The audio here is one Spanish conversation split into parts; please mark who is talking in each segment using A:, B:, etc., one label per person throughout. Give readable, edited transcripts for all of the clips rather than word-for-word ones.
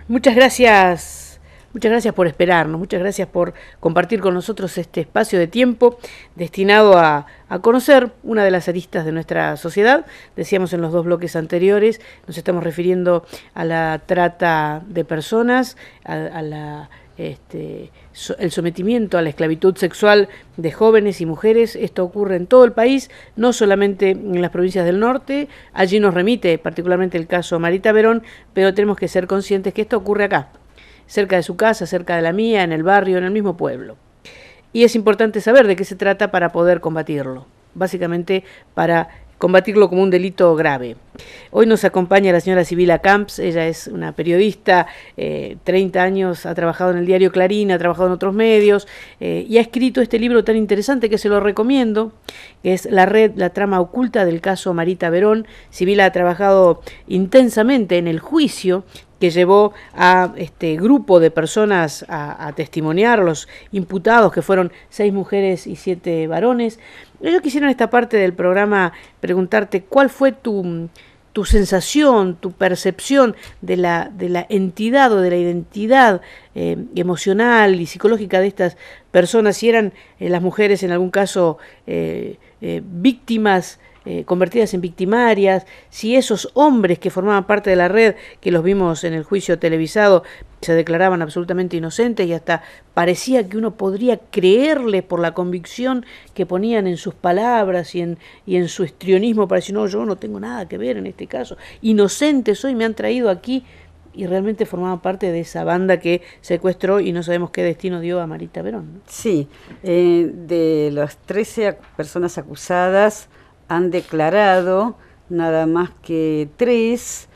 A: Muchas gracias por esperarnos, muchas gracias por compartir con nosotros este espacio de tiempo destinado a conocer una de las aristas de nuestra sociedad. Decíamos en los dos bloques anteriores, nos estamos refiriendo a la trata de personas, el sometimiento a la esclavitud sexual de jóvenes y mujeres. Esto ocurre en todo el país, no solamente en las provincias del norte. Allí nos remite particularmente el caso Marita Verón, pero tenemos que ser conscientes que esto ocurre acá, cerca de su casa, cerca de la mía, en el barrio, en el mismo pueblo. Y es importante saber de qué se trata para poder combatirlo, básicamente para combatirlo como un delito grave. Hoy nos acompaña la señora Sibila Camps. Ella es una periodista, 30 años, ha trabajado en el diario Clarín, ha trabajado en otros medios y ha escrito este libro tan interesante que se lo recomiendo, que es La trama oculta del caso Marita Verón. Sibila ha trabajado intensamente en el juicio que llevó a este grupo de personas a testimoniar, los imputados, que fueron 6 mujeres y 7 varones. Yo quisiera en esta parte del programa preguntarte cuál fue tu sensación, tu percepción de la entidad o de la identidad emocional y psicológica de estas personas, si eran las mujeres en algún caso víctimas, convertidas en victimarias, si esos hombres que formaban parte de la red, que los vimos en el juicio televisado, se declaraban absolutamente inocentes y hasta parecía que uno podría creerles por la convicción que ponían en sus palabras y en su histrionismo para decir, no, yo no tengo nada que ver en este caso, inocente soy, me han traído aquí, y realmente formaban parte de esa banda que secuestró y no sabemos qué destino dio a Marita Verón, ¿no?
B: Sí, de las 13 personas acusadas, han declarado nada más que 3,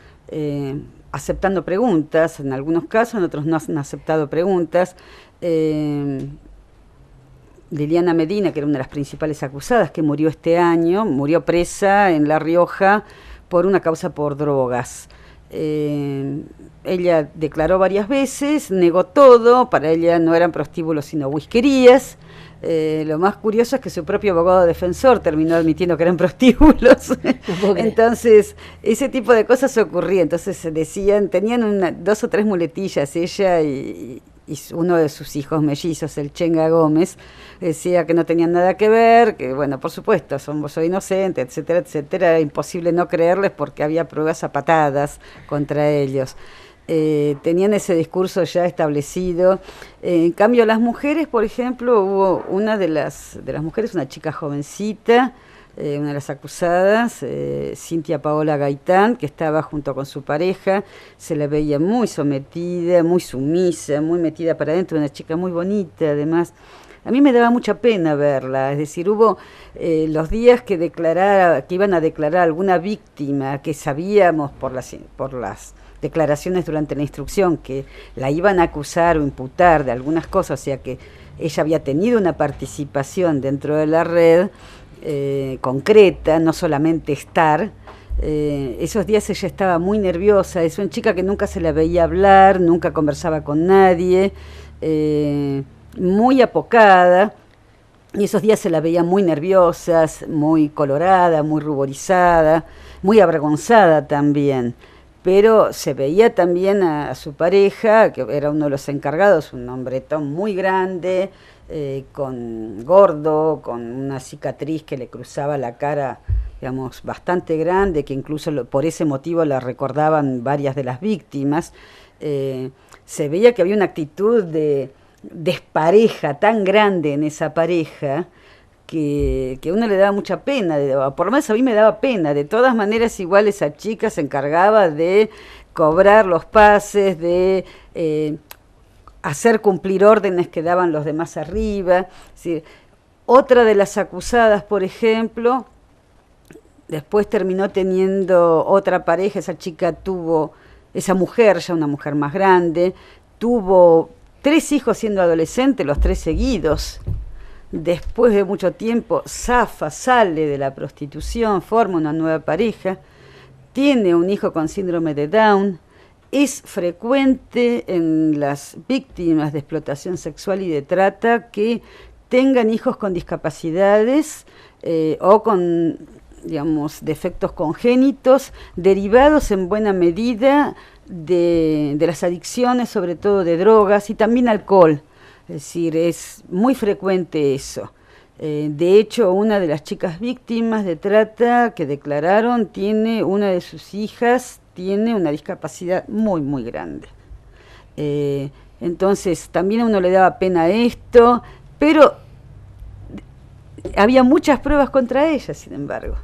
B: aceptando preguntas, en algunos casos, en otros no han aceptado preguntas. Liliana Medina, que era una de las principales acusadas, que murió este año, murió presa en La Rioja por una causa por drogas. Ella declaró varias veces, negó todo, para ella no eran prostíbulos sino whiskerías. Lo más curioso es que su propio abogado defensor terminó admitiendo que eran prostíbulos. Entonces, ese tipo de cosas ocurría. Entonces decían, tenían 2 o 3 muletillas, ella y uno de sus hijos mellizos, el Chenga Gómez, decía que no tenían nada que ver, que bueno, por supuesto, soy inocente, etcétera, etcétera. Era imposible no creerles porque había pruebas a patadas contra ellos. Tenían ese discurso ya establecido. En cambio, las mujeres, por ejemplo, hubo una de las mujeres, una chica jovencita, una de las acusadas, Cintia Paola Gaitán, que estaba junto con su pareja, se la veía muy sometida, muy sumisa, muy metida para adentro, una chica muy bonita, además. A mí me daba mucha pena verla, es decir, hubo los días que iban a declarar alguna víctima, que sabíamos por las declaraciones durante la instrucción que la iban a acusar o imputar de algunas cosas, o sea que ella había tenido una participación dentro de la red concreta, no solamente estar. Esos días ella estaba muy nerviosa, es una chica que nunca se la veía hablar, nunca conversaba con nadie, muy apocada, y esos días se la veía muy nerviosa, muy colorada, muy ruborizada, muy avergonzada también. Pero se veía también a su pareja, que era uno de los encargados, un hombretón muy grande, gordo, con una cicatriz que le cruzaba la cara, digamos, bastante grande, que incluso por ese motivo la recordaban varias de las víctimas. Se veía que había una actitud de despareja tan grande en esa pareja, que uno le daba mucha pena, por lo menos a mí me daba pena. De todas maneras, igual esa chica se encargaba de cobrar los pases, de hacer cumplir órdenes que daban los demás arriba. Es decir, otra de las acusadas, por ejemplo, después terminó teniendo otra pareja. Esa mujer, ya una mujer más grande, tuvo 3 hijos siendo adolescente, los 3 seguidos. Después de mucho tiempo sale de la prostitución, forma una nueva pareja, tiene un hijo con síndrome de Down. Es frecuente en las víctimas de explotación sexual y de trata que tengan hijos con discapacidades o con, digamos, defectos congénitos, derivados en buena medida de las adicciones, sobre todo de drogas y también alcohol. Es decir, es muy frecuente eso. De hecho, una de las chicas víctimas de trata que declararon, una de sus hijas tiene una discapacidad muy, muy grande. Entonces, también a uno le daba pena esto, pero había muchas pruebas contra ella, sin embargo.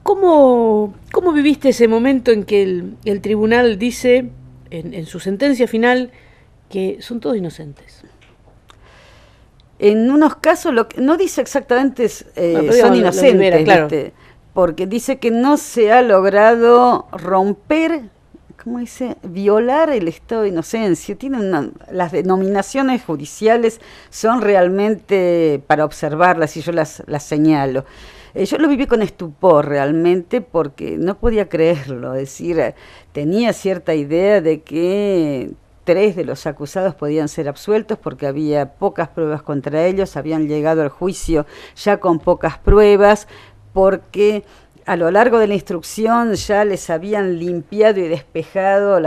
A: ¿Cómo viviste ese momento en que el tribunal dice, en su sentencia final, que son todos inocentes?
B: En unos casos, no dice exactamente son inocentes, libera, claro. Porque dice que no se ha logrado romper, ¿cómo dice? Violar el estado de inocencia. Las denominaciones judiciales son realmente para observarlas y yo las señalo. Yo lo viví con estupor realmente porque no podía creerlo. Es decir, tenía cierta idea de que 3 de los acusados podían ser absueltos porque había pocas pruebas contra ellos, habían llegado al juicio ya con pocas pruebas, porque a lo largo de la instrucción ya les habían limpiado y despejado,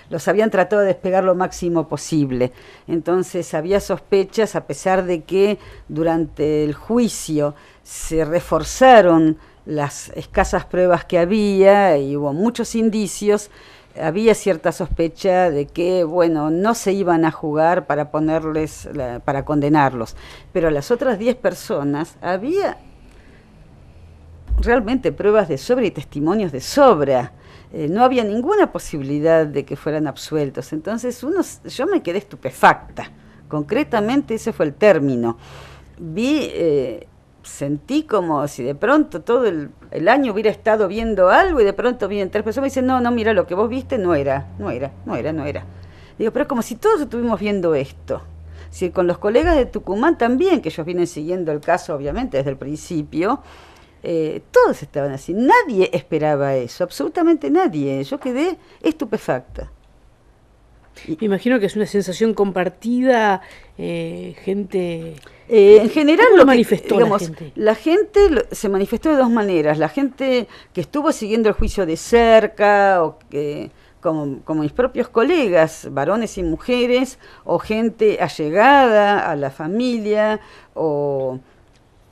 B: los habían tratado de despegar lo máximo posible. Entonces había sospechas, a pesar de que durante el juicio se reforzaron las escasas pruebas que había y hubo muchos indicios. Había cierta sospecha de que, no se iban a jugar para para condenarlos. Pero a las otras 10 personas había realmente pruebas de sobra y testimonios de sobra. No había ninguna posibilidad de que fueran absueltos. Entonces yo me quedé estupefacta. Concretamente ese fue el término. Sentí como si de pronto todo el año hubiera estado viendo algo y de pronto vienen 3 personas y me dicen, no, mira, lo que vos viste no era. Digo, pero como si todos estuvimos viendo esto. Si con los colegas de Tucumán también, que ellos vienen siguiendo el caso obviamente desde el principio, todos estaban así. Nadie esperaba eso, absolutamente nadie. Yo quedé estupefacta.
A: Me imagino que es una sensación compartida, gente...
B: en general
A: lo manifestó
B: la gente se manifestó de 2 maneras. La gente que estuvo siguiendo el juicio de cerca, o que, como mis propios colegas, varones y mujeres, o gente allegada a la familia, o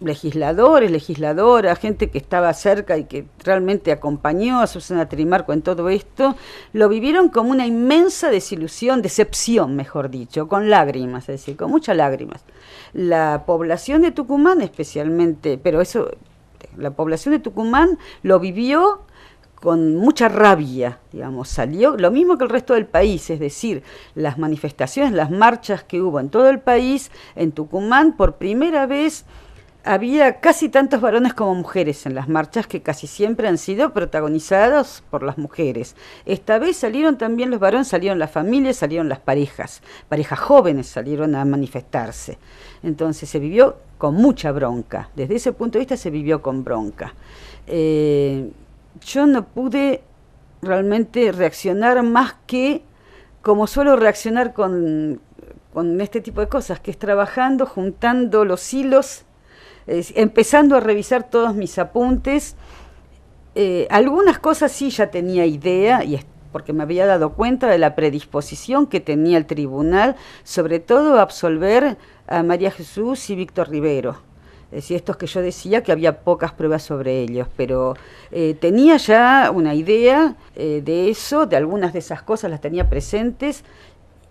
B: legisladores, legisladoras, gente que estaba cerca y que realmente acompañó a Susana Trimarco en todo esto, lo vivieron como una inmensa desilusión, decepción, mejor dicho, con lágrimas, es decir, con muchas lágrimas. La población de Tucumán especialmente, la población de Tucumán lo vivió con mucha rabia, salió lo mismo que el resto del país, es decir, las manifestaciones, las marchas que hubo en todo el país, en Tucumán, por primera vez, había casi tantos varones como mujeres en las marchas, que casi siempre han sido protagonizados por las mujeres. Esta vez salieron también los varones, salieron las familias, salieron las parejas jóvenes salieron a manifestarse. Entonces se vivió con mucha bronca, desde ese punto de vista se vivió con bronca. Yo no pude realmente reaccionar más que como suelo reaccionar con este tipo de cosas, que es trabajando, juntando los hilos, empezando a revisar todos mis apuntes. Algunas cosas sí ya tenía idea, porque me había dado cuenta de la predisposición que tenía el tribunal, sobre todo a absolver a María Jesús y Víctor Rivero. Es decir, estos que yo decía que había pocas pruebas sobre ellos, pero tenía ya una idea de eso, de algunas de esas cosas las tenía presentes,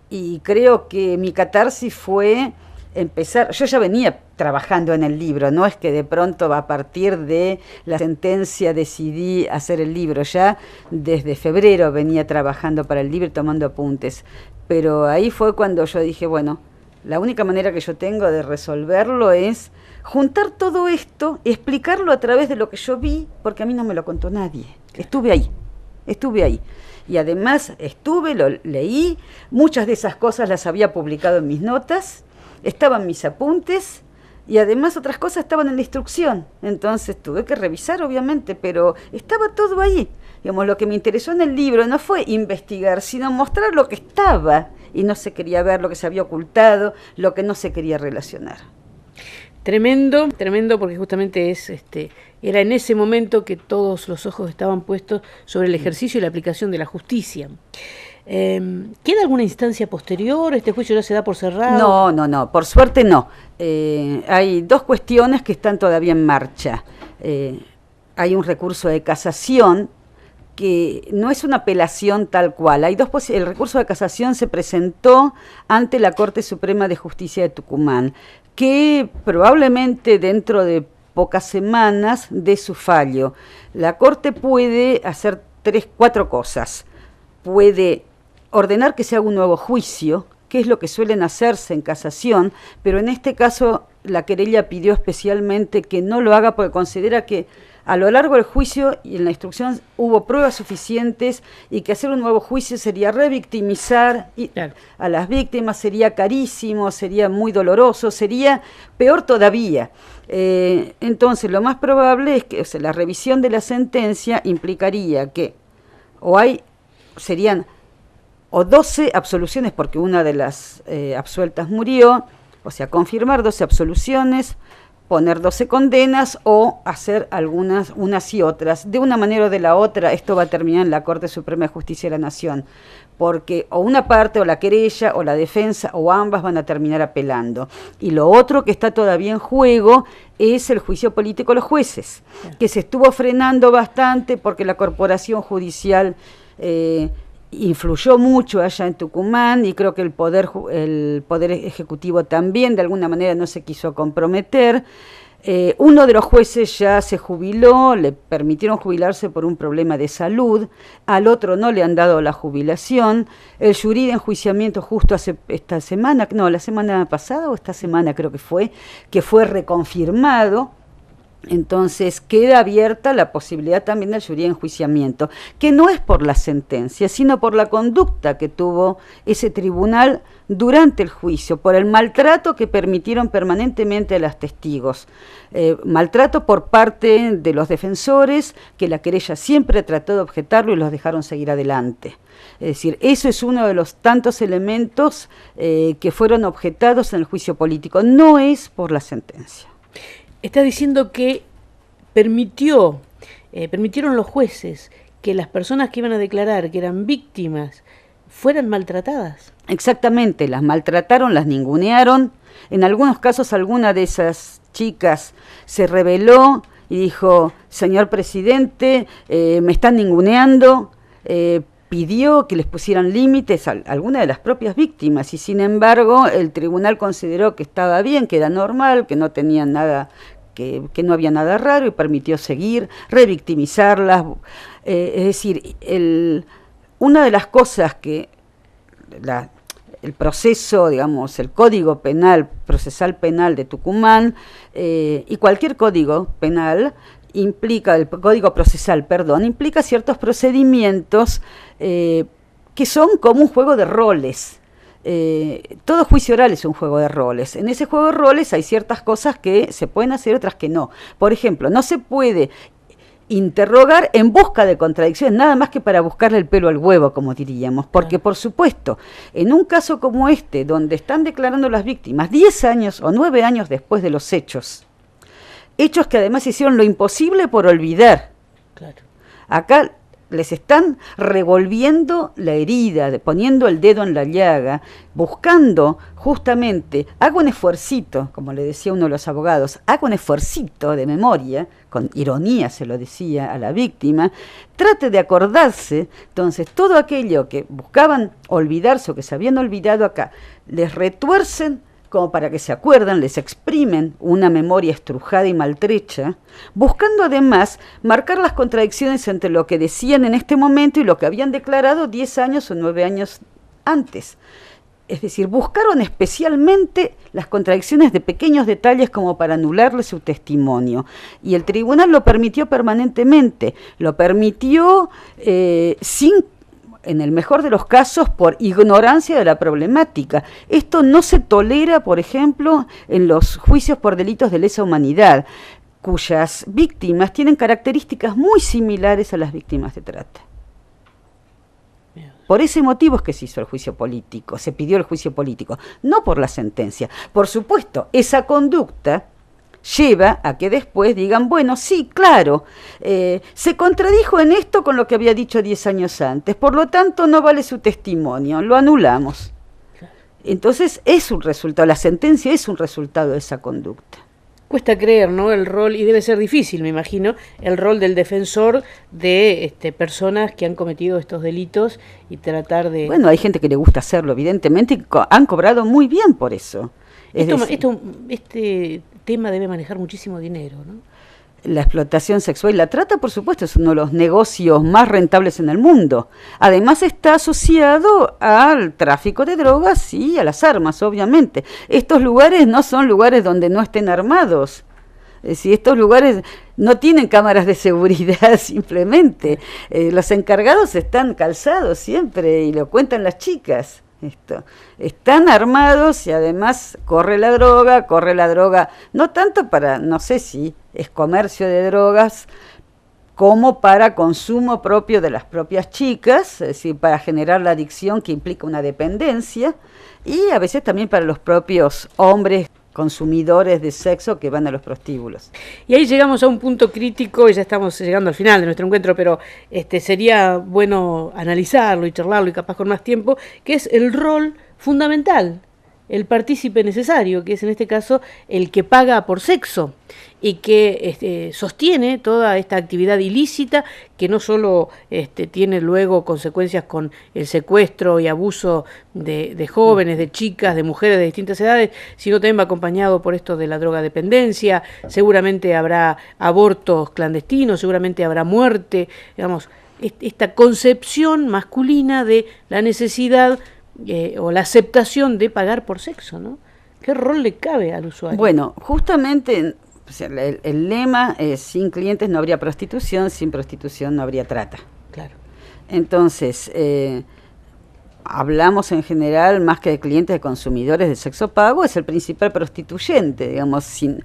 B: y creo que mi catarsis fue empezar. Yo ya venía trabajando en el libro, no es que de pronto a partir de la sentencia decidí hacer el libro, ya desde febrero venía trabajando para el libro y tomando apuntes, pero ahí fue cuando yo dije, la única manera que yo tengo de resolverlo es juntar todo esto, explicarlo a través de lo que yo vi, porque a mí no me lo contó nadie. Estuve ahí. Y además lo leí, muchas de esas cosas las había publicado en mis notas, estaban mis apuntes, y además otras cosas estaban en la instrucción. Entonces tuve que revisar, obviamente, pero estaba todo ahí. Lo que me interesó en el libro no fue investigar, sino mostrar lo que estaba, y no se quería ver, lo que se había ocultado, lo que no se quería relacionar.
A: Tremendo, tremendo, porque justamente era en ese momento que todos los ojos estaban puestos sobre el ejercicio y la aplicación de la justicia. ¿Queda alguna instancia posterior? ¿Este juicio ya se da por cerrado?
B: No, por suerte no. Hay dos cuestiones que están todavía en marcha. Hay un recurso de casación que no es una apelación tal cual. El recurso de casación se presentó ante la Corte Suprema de Justicia de Tucumán, que probablemente dentro de pocas semanas dé su fallo. La Corte puede hacer 4 cosas. Puede ordenar que se haga un nuevo juicio, que es lo que suelen hacerse en casación, pero en este caso la querella pidió especialmente que no lo haga porque considera que a lo largo del juicio y en la instrucción hubo pruebas suficientes y que hacer un nuevo juicio sería revictimizar a las víctimas, sería carísimo, sería muy doloroso, sería peor todavía. Entonces lo más probable es que la revisión de la sentencia implicaría que serían 12 absoluciones porque una de las absueltas murió, o sea, confirmar 12 absoluciones, poner 12 condenas o hacer algunas, unas y otras. De una manera o de la otra, esto va a terminar en la Corte Suprema de Justicia de la Nación, porque o una parte, o la querella, o la defensa, o ambas van a terminar apelando. Y lo otro que está todavía en juego es el juicio político a los jueces, que se estuvo frenando bastante porque la corporación judicial influyó mucho allá en Tucumán y creo que el poder ejecutivo también de alguna manera no se quiso comprometer. Uno de los jueces ya se jubiló, le permitieron jubilarse por un problema de salud, al otro no le han dado la jubilación. El jurí de enjuiciamiento justo la semana pasada o esta semana creo que fue reconfirmado. Entonces queda abierta la posibilidad también del jurí de enjuiciamiento, que no es por la sentencia, sino por la conducta que tuvo ese tribunal durante el juicio, por el maltrato que permitieron permanentemente a los testigos. Maltrato por parte de los defensores, que la querella siempre trató de objetarlo y los dejaron seguir adelante. Es decir, eso es uno de los tantos elementos que fueron objetados en el juicio político, no es por la sentencia.
A: Está diciendo que permitieron los jueces que las personas que iban a declarar que eran víctimas fueran maltratadas.
B: Exactamente, las maltrataron, las ningunearon. En algunos casos alguna de esas chicas se rebeló y dijo: señor presidente, me están ninguneando. Pidió que les pusieran límites a alguna de las propias víctimas y sin embargo el tribunal consideró que estaba bien, que era normal, que no tenía nada, que no había nada raro y permitió seguir, revictimizarlas. Es decir, una de las cosas que el proceso, digamos, el Código Penal, Procesal Penal de Tucumán y cualquier código penal el Código Procesal, implica ciertos procedimientos que son como un juego de roles. Todo juicio oral es un juego de roles. En ese juego de roles hay ciertas cosas que se pueden hacer, otras que no. Por ejemplo, no se puede interrogar en busca de contradicciones, nada más que para buscarle el pelo al huevo, como diríamos, porque por supuesto, en un caso como este, donde están declarando las víctimas 10 años o 9 años después de los hechos que además hicieron lo imposible por olvidar.
A: Claro.
B: Acá les están revolviendo la herida, poniendo el dedo en la llaga, buscando justamente, hago un esfuercito, como le decía uno de los abogados, hago un esfuercito de memoria, con ironía se lo decía a la víctima, trate de acordarse. Entonces todo aquello que buscaban olvidarse o que se habían olvidado acá, les retuercen como para que se acuerdan, les exprimen una memoria estrujada y maltrecha, buscando además marcar las contradicciones entre lo que decían en este momento y lo que habían declarado 10 años o 9 años antes. Es decir, buscaron especialmente las contradicciones de pequeños detalles como para anularle su testimonio. Y el tribunal lo permitió permanentemente, lo permitió en el mejor de los casos, por ignorancia de la problemática. Esto no se tolera, por ejemplo, en los juicios por delitos de lesa humanidad, cuyas víctimas tienen características muy similares a las víctimas de trata. Por ese motivo es que se hizo el juicio político, se pidió el juicio político, no por la sentencia. Por supuesto, esa conducta lleva a que después digan, bueno, sí, claro, se contradijo en esto con lo que había dicho 10 años antes, por lo tanto no vale su testimonio, lo anulamos. Entonces es un resultado, la sentencia es un resultado de esa conducta.
A: Cuesta creer, ¿no? El rol, y debe ser difícil, me imagino, el rol del defensor de personas que han cometido estos delitos y tratar de...
B: Bueno, hay gente que le gusta hacerlo, evidentemente, y han cobrado muy bien por eso.
A: Este tema debe manejar muchísimo dinero, ¿no?
B: La explotación sexual y la trata, por supuesto, es uno de los negocios más rentables en el mundo. Además está asociado al tráfico de drogas y a las armas, obviamente. Estos lugares no son lugares donde no estén armados. Es decir, estos lugares no tienen cámaras de seguridad simplemente. Los encargados están calzados siempre y lo cuentan las chicas. Están armados y además corre la droga, no tanto para, no sé si es comercio de drogas, como para consumo propio de las propias chicas, es decir, para generar la adicción que implica una dependencia, y a veces también para los propios hombres consumidores de sexo que van a los prostíbulos.
A: Y ahí llegamos a un punto crítico, y ya estamos llegando al final de nuestro encuentro, pero sería bueno analizarlo y charlarlo y capaz con más tiempo, que es el rol fundamental, el partícipe necesario, que es en este caso el que paga por sexo y que sostiene toda esta actividad ilícita que no solo tiene luego consecuencias con el secuestro y abuso de jóvenes, de chicas, de mujeres de distintas edades, sino también va acompañado por esto de la drogadependencia. Seguramente habrá abortos clandestinos, seguramente habrá muerte, digamos, esta concepción masculina de la necesidad o la aceptación de pagar por sexo, ¿no? ¿Qué rol le cabe al usuario?
B: Bueno, justamente el lema es: sin clientes no habría prostitución, sin prostitución no habría trata.
A: Claro.
B: Entonces, hablamos en general más que de clientes, de consumidores de sexo pago, es el principal prostituyente, digamos, si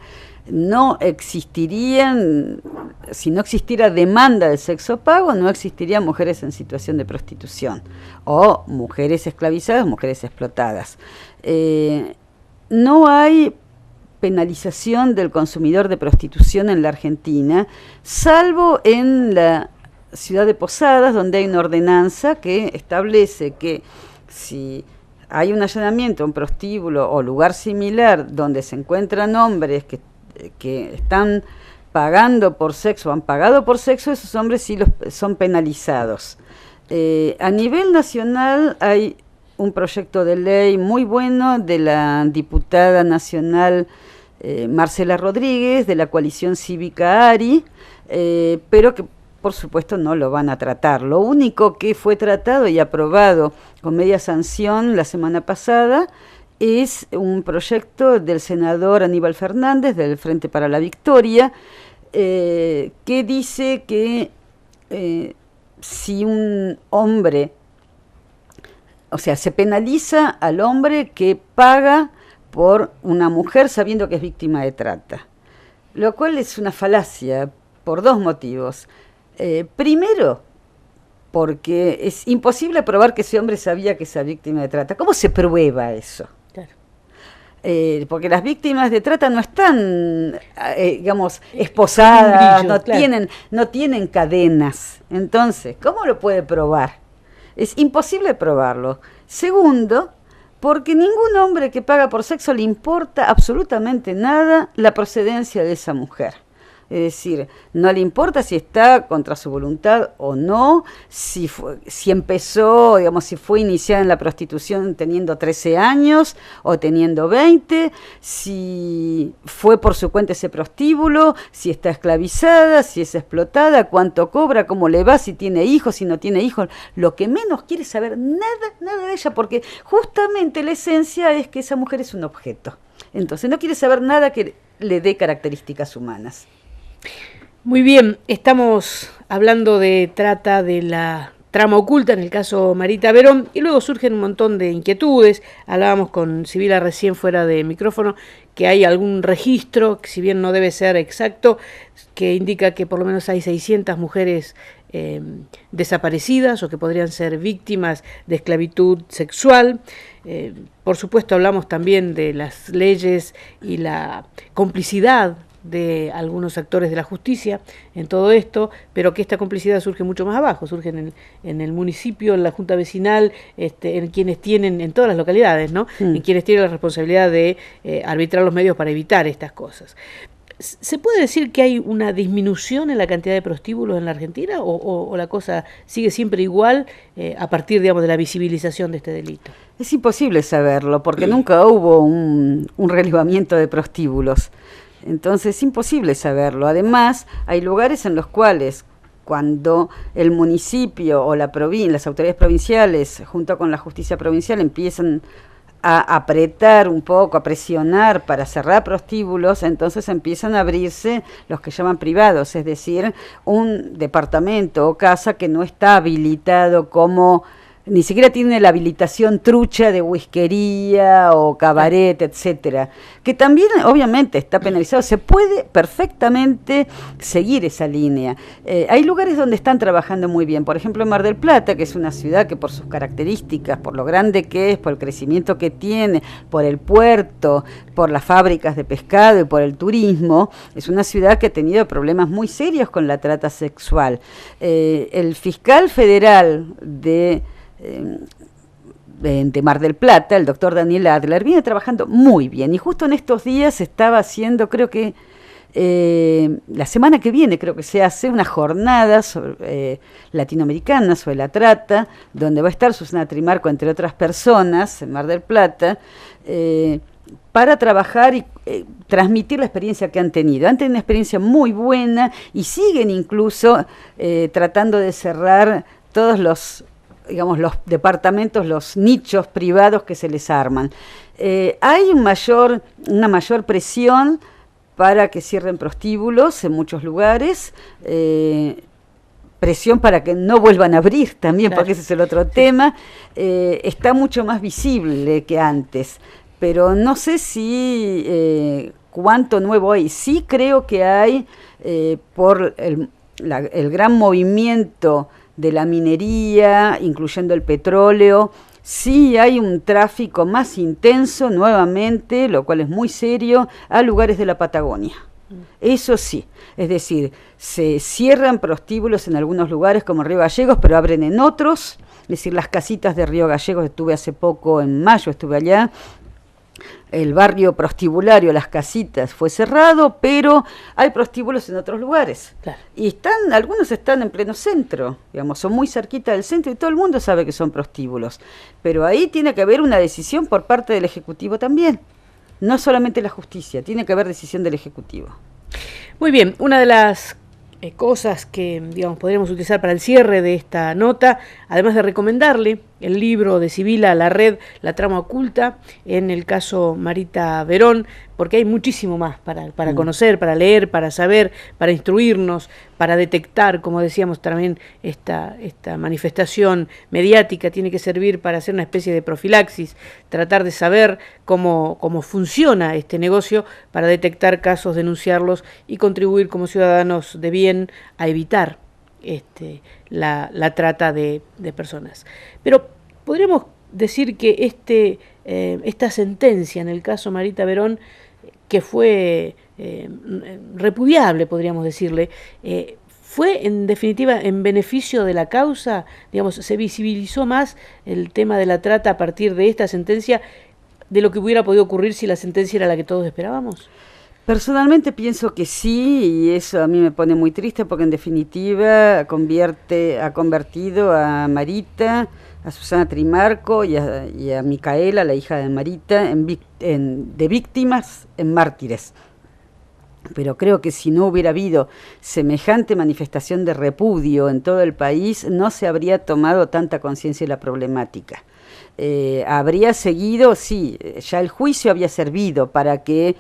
B: no existiera demanda de sexo pago, no existirían mujeres en situación de prostitución, o mujeres esclavizadas, mujeres explotadas. No hay penalización del consumidor de prostitución en la Argentina, salvo en la ciudad de Posadas, donde hay una ordenanza que establece que si hay un allanamiento a un prostíbulo o lugar similar donde se encuentran hombres que están pagando por sexo, han pagado por sexo, esos hombres sí son penalizados. A nivel nacional hay un proyecto de ley muy bueno de la diputada nacional Marcela Rodríguez, de la coalición cívica ARI, pero que por supuesto no lo van a tratar. Lo único que fue tratado y aprobado con media sanción la semana pasada es un proyecto del senador Aníbal Fernández, del Frente para la Victoria, que dice que si un hombre, o sea, se penaliza al hombre que paga por una mujer sabiendo que es víctima de trata, lo cual es una falacia por dos motivos. Primero, porque es imposible probar que ese hombre sabía que esa víctima de trata. ¿Cómo se prueba eso? Claro. Porque las víctimas de trata no están, digamos, esposadas, brillo, no tienen cadenas. Entonces, ¿cómo lo puede probar? Es imposible probarlo. Segundo, porque ningún hombre que paga por sexo le importa absolutamente nada la procedencia de esa mujer. Es decir, no le importa si está contra su voluntad o no, si empezó, digamos, si fue iniciada en la prostitución teniendo 13 años o teniendo 20, si fue por su cuenta ese prostíbulo, si está esclavizada, si es explotada, cuánto cobra, cómo le va, si tiene hijos, si no tiene hijos. Lo que menos quiere saber nada de ella, porque justamente la esencia es que esa mujer es un objeto. Entonces no quiere saber nada que le dé características humanas.
A: Muy bien, estamos hablando de trata, de la trama oculta en el caso Marita Verón, y luego surgen un montón de inquietudes. Hablábamos con Sibila recién fuera de micrófono que hay algún registro, que si bien no debe ser exacto, que indica que por lo menos hay 600 mujeres desaparecidas o que podrían ser víctimas de esclavitud sexual. Por supuesto hablamos también de las leyes y la complicidad de algunos actores de la justicia en todo esto, pero que esta complicidad surge mucho más abajo, surge en el municipio, en la junta vecinal, en quienes tienen, en todas las localidades, ¿no? En quienes tienen la responsabilidad de arbitrar los medios para evitar estas cosas. ¿Se puede decir que hay una disminución en la cantidad de prostíbulos en la Argentina o la cosa sigue siempre igual a partir, digamos, de la visibilización de este delito?
B: Es imposible saberlo porque nunca hubo un relevamiento de prostíbulos. Entonces es imposible saberlo. Además, hay lugares en los cuales cuando el municipio o las autoridades provinciales junto con la justicia provincial empiezan a apretar un poco, a presionar para cerrar prostíbulos, entonces empiezan a abrirse los que llaman privados, es decir, un departamento o casa que no está habilitado como, ni siquiera tiene la habilitación trucha de whiskería o cabaret, etcétera, que también obviamente está penalizado. Se puede perfectamente seguir esa línea. Hay lugares donde están trabajando muy bien, por ejemplo en Mar del Plata, que es una ciudad que por sus características, por lo grande que es, por el crecimiento que tiene, por el puerto, por las fábricas de pescado y por el turismo, es una ciudad que ha tenido problemas muy serios con la trata sexual. El fiscal federal de Mar del Plata, el doctor Daniel Adler, viene trabajando muy bien y justo en estos días estaba haciendo, creo que la semana que viene creo que se hace una jornada latinoamericana sobre la trata, donde va a estar Susana Trimarco, entre otras personas, en Mar del Plata, para trabajar y transmitir la experiencia que han tenido. Han tenido una experiencia muy buena y siguen incluso tratando de cerrar todos los departamentos, los nichos privados que se les arman. Hay una mayor presión para que cierren prostíbulos en muchos lugares, presión para que no vuelvan a abrir también, claro, porque ese es el otro tema. Está mucho más visible que antes, pero no sé si cuánto nuevo hay. Sí creo que hay, por el gran movimiento de la minería, incluyendo el petróleo, sí hay un tráfico más intenso nuevamente, lo cual es muy serio, a lugares de la Patagonia. Eso sí, es decir, se cierran prostíbulos en algunos lugares como Río Gallegos, pero abren en otros, es decir, las casitas de Río Gallegos, estuve hace poco, en mayo estuve allá, el barrio prostibulario, Las Casitas, fue cerrado, pero hay prostíbulos en otros lugares. Claro. Y algunos están en pleno centro, digamos, son muy cerquita del centro y todo el mundo sabe que son prostíbulos. Pero ahí tiene que haber una decisión por parte del Ejecutivo también. No solamente la justicia, tiene que haber decisión del Ejecutivo. Muy bien, una de las cosas que, digamos, podríamos utilizar para el cierre de esta nota, además de recomendarle el libro de Sibila Larred, La trama oculta, en el caso Marita Verón, porque hay muchísimo más para conocer, para leer, para saber, para instruirnos, para detectar, como decíamos también, esta manifestación mediática tiene que servir para hacer una especie de profilaxis, tratar de saber cómo funciona este negocio para detectar casos, denunciarlos y contribuir como ciudadanos de bien a evitar la trata de personas. Pero podríamos decir que esta sentencia en el caso Marita Verón, que fue repudiable, podríamos decirle, fue en definitiva en beneficio de la causa, digamos, se visibilizó más el tema de la trata a partir de esta sentencia de lo que hubiera podido ocurrir si la sentencia era la que todos esperábamos. Personalmente pienso que sí, y eso a mí me pone muy triste porque en definitiva ha convertido a Marita, a Susana Trimarco y a Micaela, la hija de Marita, de víctimas en mártires. Pero creo que si no hubiera habido semejante manifestación de repudio en todo el país, no se habría tomado tanta conciencia de la problemática. Habría seguido, sí, ya el juicio había servido para que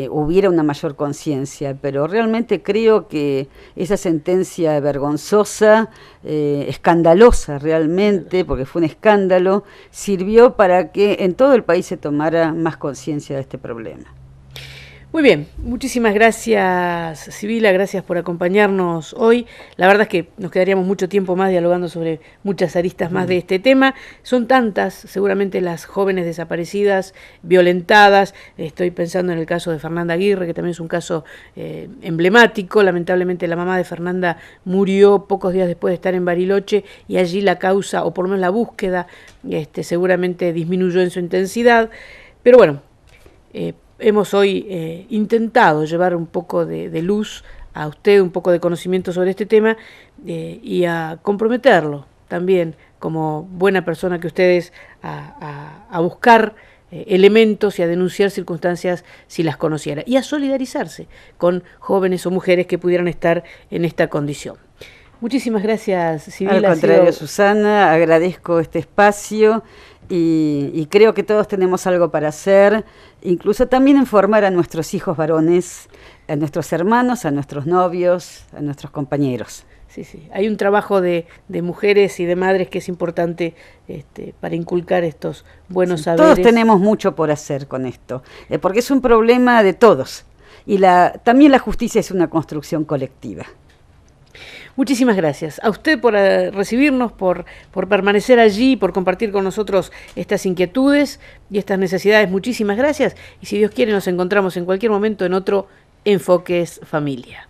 B: hubiera una mayor conciencia, pero realmente creo que esa sentencia vergonzosa, escandalosa realmente, porque fue un escándalo, sirvió para que en todo el país se tomara más conciencia de este problema.
A: Muy bien, muchísimas gracias, Sibila, gracias por acompañarnos hoy. La verdad es que nos quedaríamos mucho tiempo más dialogando sobre muchas aristas más de este tema. Son tantas, seguramente, las jóvenes desaparecidas, violentadas. Estoy pensando en el caso de Fernanda Aguirre, que también es un caso emblemático. Lamentablemente la mamá de Fernanda murió pocos días después de estar en Bariloche, y allí la causa, o por lo menos la búsqueda, seguramente disminuyó en su intensidad. Pero bueno, hemos hoy intentado llevar un poco de luz a usted, un poco de conocimiento sobre este tema, y a comprometerlo también, como buena persona que usted es, a buscar elementos y a denunciar circunstancias si las conociera, y a solidarizarse con jóvenes o mujeres que pudieran estar en esta condición. Muchísimas gracias, Sibila.
B: Al contrario, Susana, agradezco este espacio y creo que todos tenemos algo para hacer, incluso también informar a nuestros hijos varones, a nuestros hermanos, a nuestros novios, a nuestros compañeros.
A: Sí, sí. Hay un trabajo de mujeres y de madres que es importante para inculcar estos buenos saberes.
B: Todos tenemos mucho por hacer con esto, porque es un problema de todos. Y también la justicia es una construcción colectiva.
A: Muchísimas gracias a usted por recibirnos, por permanecer allí, por compartir con nosotros estas inquietudes y estas necesidades. Muchísimas gracias, y si Dios quiere nos encontramos en cualquier momento en otro Enfoques Familia.